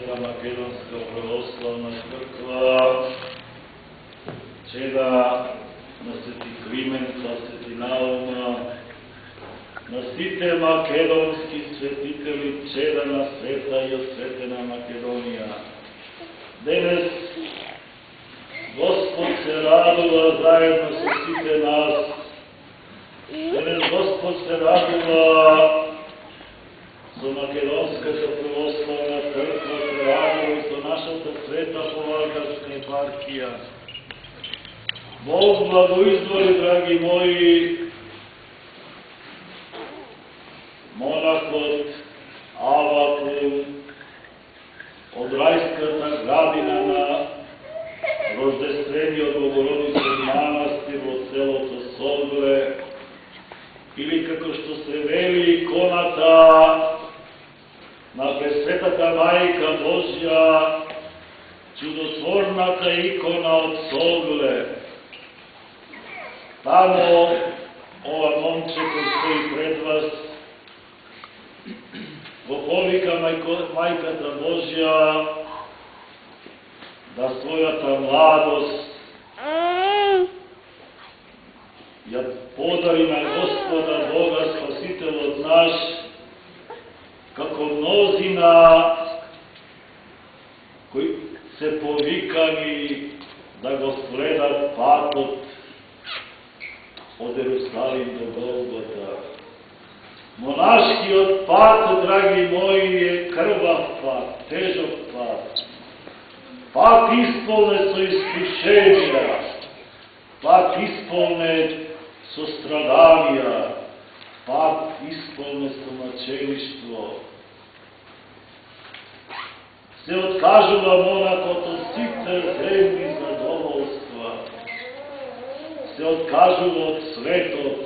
Sveta Makedonska pravoslavna crkva, čeda na Sveti Klimenta, Sveti Nauma, na site makedonski svetitelji, čeda na sveta i osvetena Makedonija. Danas Gospod se radува zajedno sa site nas. Danas Gospod se radува со Македонската православна црква, се радува и со нашата света Ховардарска епархија. Бог благоизволи, драги мои, монахот Авакум од рајската градина на Рождествениот Богородичен манастир во селото Согле, или како што се вели иконата на Пресветата Мајка Божја, чудотворната икона од Согле. Тамо ова момче кој стои пред вас го повика Мајката Божја да својата младост ја подари на Господа Бога Спасителот наш, како мнозина кои се повикани да го следат патот од Ерусалим до Голгота. Монашкиот пат, драги мои, е крвав пат, тежок пат. Пат исполнет со искушенија, пат исполнет со страданија, пат исполнет со мачеништво. Се откажува монахот од сите земни задоволства, се откажува од светот,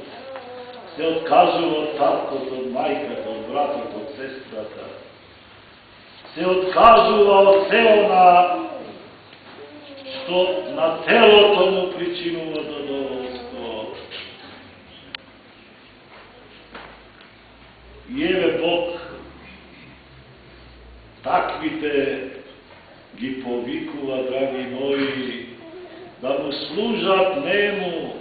се откажува од таткот, од мајката, од братот, од сестрата, се откажува од се она што на телото му причинува задоволство. И еве Бог таквите ги повикува, драги мои, да му служат нему,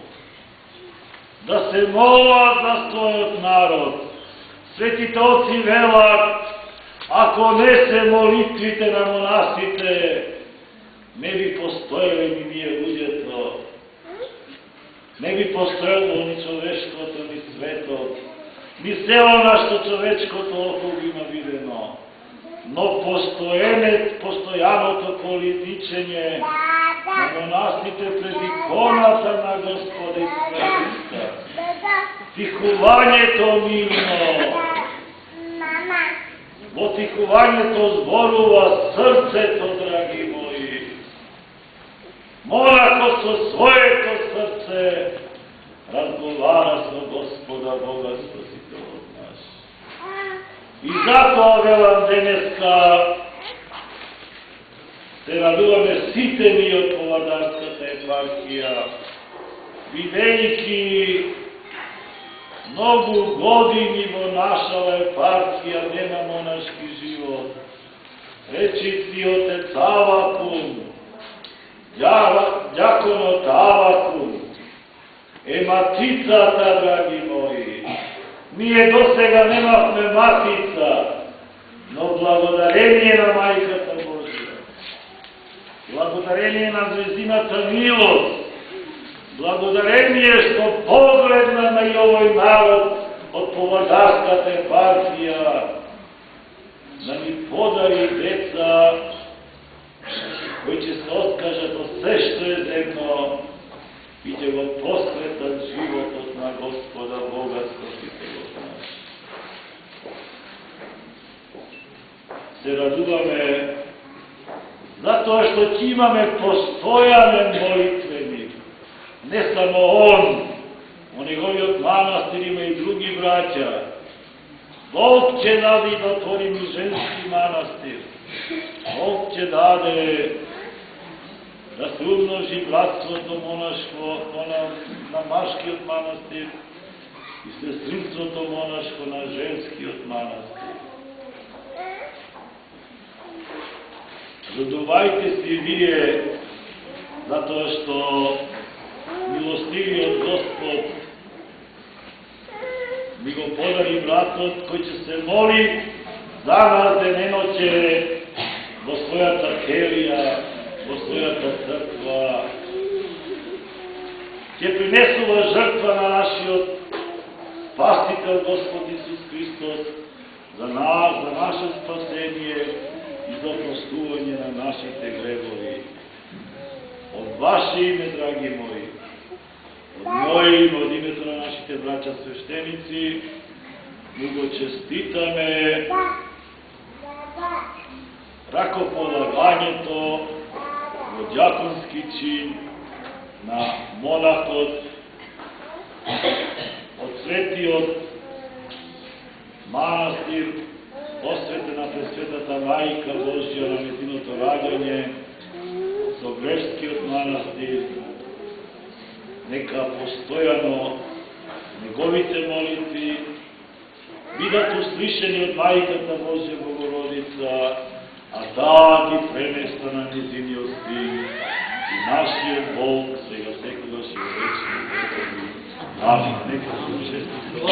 да се молат за својот народ. Светите оци велат, ако не се молитвите на монасите, не би постоеле ни ние луѓето, не би постоело ни човештвото, ни светот, ни се она што човечкото око има видено, но постојаното колидничење на монасите пред иконата на Господа Исуса Христа, тихувањето мирно, во тихувањето зборува срцето, драги мои. Монахот со своето срце разговара со Господа Бога Спасителот наш. И затоа велам денеска се радуваме сите ние од Ховардарската епархија, видејќи многу години во нашава епархија нема монашки живот. Речици отец Авакум, ѓаконот Авакум, е матицата, драги мои. Ние досега немавме матица, но благодарение на Мајката Божја, благодарение на звездината милост, благодарение што погледна на и овој народ од Ховардарската епархија, да ни подари деца кои ќе се откажат од се што е земно и ќе го посветат животот на Господа Бога Спасителот наш. Се радуваме затоа што ќе имаме постојанен молитвеник. Не само он, во неговиот манастир има и други браќа. Бог ќе даде да отворим и женски манастир. Бог ќе даде да се умножи братството монашко на машкиот манастир и сестринството монашко на женскиот манастир. Radovajte se i vije, zato što milostivijot Gospod mi go podari bratot koji će se moli za nas denenoće do svojata kelija, do svojata crkva. Će prinesula žrtva na našio Spasitelj Gospod Isus Hristos za nas, za naše spasenje i za oprostuvanje na našite grevovi. Od vaše ime, dragi moji, od moje ime, od imeta na našite braća sveštenici, mnogo čestitame rako polaganje to od djakonski čin na monahot od sveti od manastir posvetena presvetata Majka Božja na njezinoto rađanje Sogrešski od manastir neka postojano njegovite molitvi bidat uslišeni od Majkata Božja Bogorodica, a da gi premesta na njezinosti i naši Bog svega sekoga še u večni vekovi. Amin. Neka su česti.